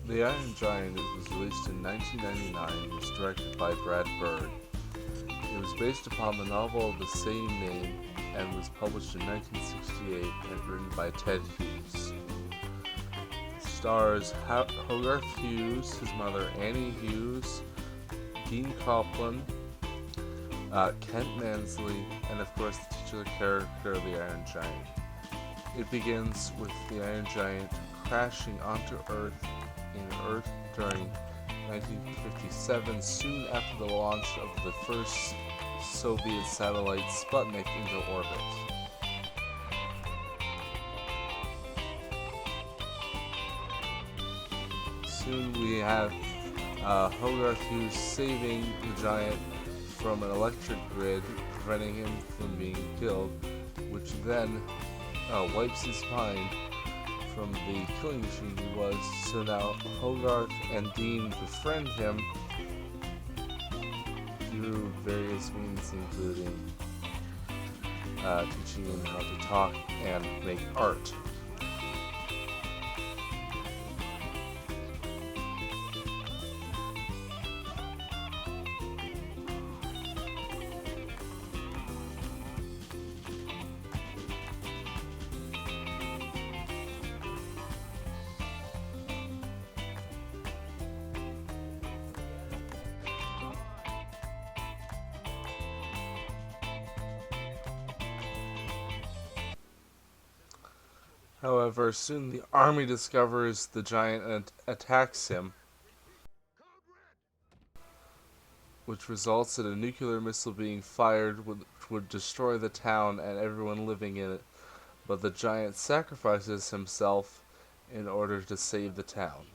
The Iron Giant was released in 1999 and was directed by Brad Bird. It was based upon the novel of the same name and was published in 1968 and written by Ted Hughes. It stars Hogarth Hughes, his mother Annie Hughes, Dean Copeland, Kent Mansley, and of course the titular character of the Iron Giant. It begins with the Iron Giant crashing onto Earth during 1957, soon after the launch of the first Soviet satellite Sputnik into orbit. Soon we have Hogarth Hughes saving the Giant from an electric grid, preventing him from being killed, which then wipes his mind from the killing machine he was. So now Hogarth and Dean befriend him through various means, including teaching him how to talk and make art. However, soon the army discovers the Giant and attacks him, which results in a nuclear missile being fired, which would destroy the town and everyone living in it. But the Giant sacrifices himself in order to save the town.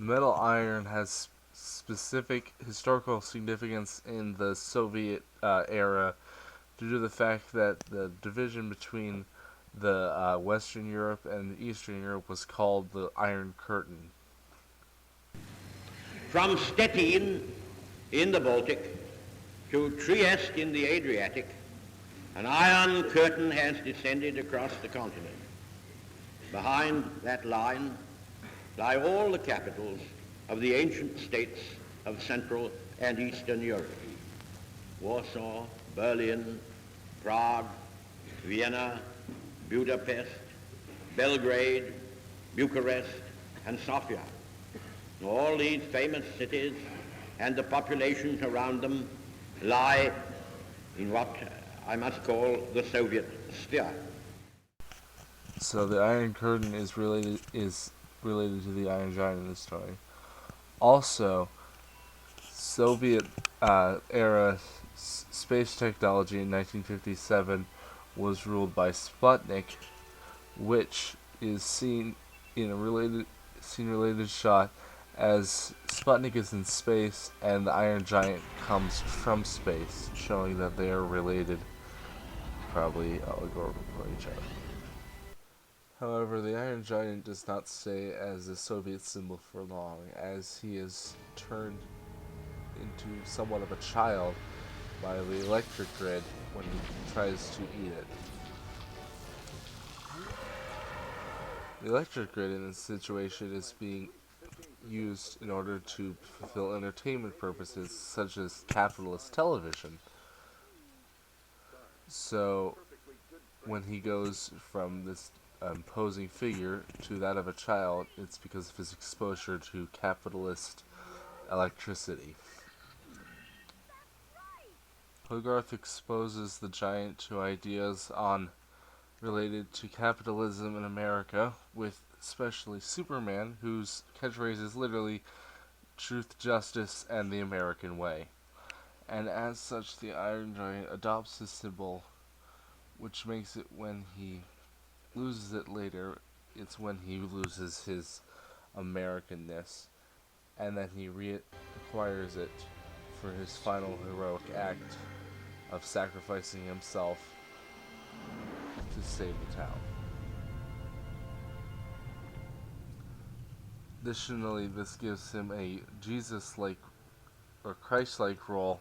Metal iron has specific historical significance in the Soviet era due to the fact that the division between the Western Europe and Eastern Europe was called the Iron Curtain. From Stettin in the Baltic to Trieste in the Adriatic, an iron curtain has descended across the continent. Behind that line lie all the capitals of the ancient states of Central and Eastern Europe: Warsaw, Berlin, Prague, Vienna, Budapest, Belgrade, Bucharest, and Sofia. All these famous cities and the populations around them lie in what I must call the Soviet sphere. So the Iron Curtain is related to the Iron Giant in this story. Also, Soviet era space technology in 1957 was ruled by Sputnik, which is seen in a related shot as Sputnik is in space and the Iron Giant comes from space, showing that they are related, probably allegorical for each other. However, the Iron Giant does not stay as a Soviet symbol for long, as he is turned into somewhat of a child by the electric grid when he tries to eat it. The electric grid in this situation is being used in order to fulfill entertainment purposes such as capitalist television. So when he goes from this imposing figure to that of a child, it's because of his exposure to capitalist electricity. Hogarth exposes the Giant to ideas on related to capitalism in America, with especially Superman, whose catchphrase is literally truth, justice, and the American way. And as such, the Iron Giant adopts his symbol, which makes it when he loses it later, it's when he loses his Americanness, and then he reacquires it for his final heroic act of sacrificing himself to save the town. Additionally, this gives him a Jesus-like or Christ-like role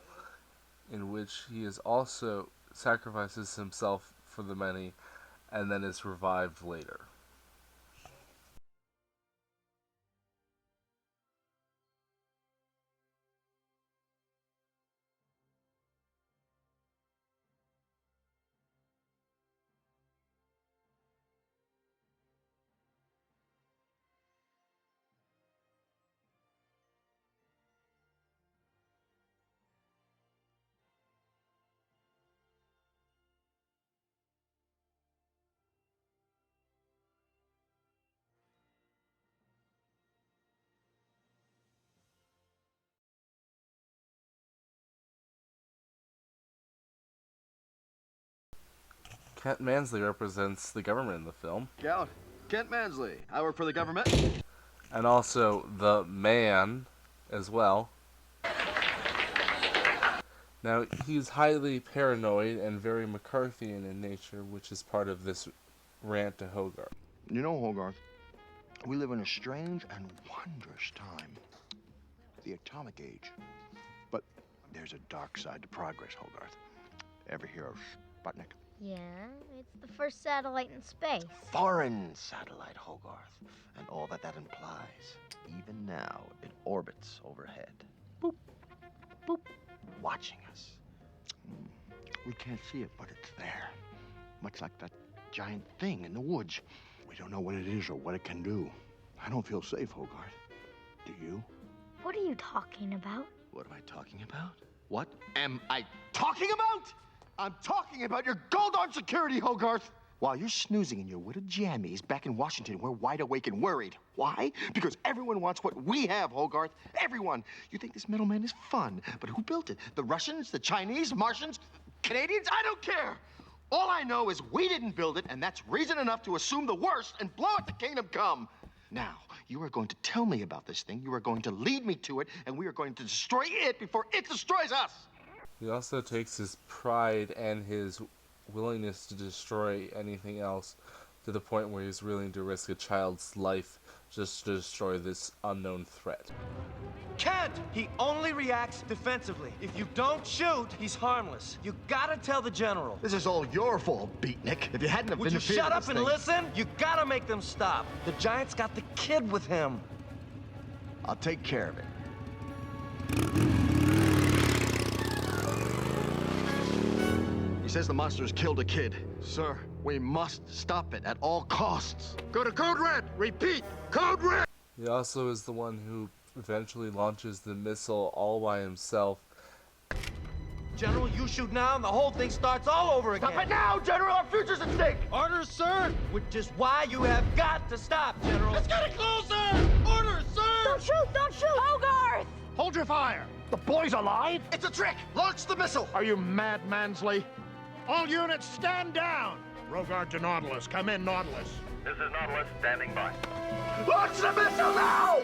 in which he is also sacrifices himself for the many and then is revived later. Kent Mansley represents the government in the film. Scout, Kent Mansley. I work for the government. And also the man as well. Now, he's highly paranoid and very McCarthyian in nature, which is part of this rant to Hogarth. You know, Hogarth, we live in a strange and wondrous time. The atomic age. But there's a dark side to progress, Hogarth. Ever hear of Sputnik? Yeah, it's the first satellite in space. Foreign satellite, Hogarth. And all that implies. Even now, it orbits overhead. Boop, boop, watching us. We can't see it, but it's there. Much like that giant thing in the woods. We don't know what it is or what it can do. I don't feel safe, Hogarth. Do you? What are you talking about? What am I talking about? What am I talking about? I'm talking about your gold-armed security, Hogarth! While you're snoozing in your wooded jammies back in Washington, we're wide awake and worried. Why? Because everyone wants what we have, Hogarth. Everyone. You think this middleman is fun, but who built it? The Russians, the Chinese, Martians, Canadians? I don't care! All I know is we didn't build it, and that's reason enough to assume the worst and blow it to kingdom come. Now, you are going to tell me about this thing, you are going to lead me to it, and we are going to destroy it before it destroys us! He also takes his pride and his willingness to destroy anything else to the point where he's willing to risk a child's life just to destroy this unknown threat. Kent! He only reacts defensively. If you don't shoot, he's harmless. You gotta tell the general. This is all your fault, Beatnik. If you hadn't have Would you interfered shut in up this and thing- listen? You gotta make them stop. The Giant's got the kid with him. I'll take care of it. He says the monster's killed a kid. Sir, we must stop it at all costs. Go to Code Red! Repeat! Code Red! He also is the one who eventually launches the missile all by himself. General, you shoot now and the whole thing starts all over again. Stop it now, General! Our future's at stake! Orders, sir! Which is why you have got to stop, General. It's getting closer! Orders, sir! Don't shoot! Don't shoot! Hogarth! Hold your fire! The boy's alive? It's a trick! Launch the missile! Are you mad, Mansley? All units, stand down! Rogard to Nautilus. Come in, Nautilus. This is Nautilus standing by. Launch the missile now!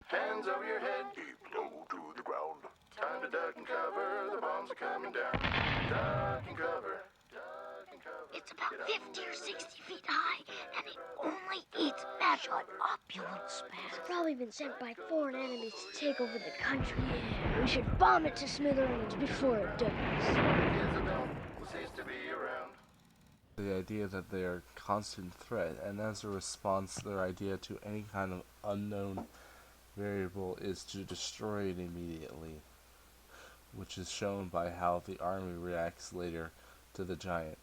Hands over your head, deep low to the ground. Time to duck and cover, the bombs are coming down. Duck and cover, duck and cover. It's about 50 or 60 feet high, and it only eats magic. Shut up, you little spaz. It's probably been sent by foreign enemies to take over the country. We should bomb it to smithereens before it does. Kids that don't cease to be around. The idea that they are a constant threat, and as a response, their idea to any kind of unknown variable is to destroy it immediately, which is shown by how the army reacts later to the Giant.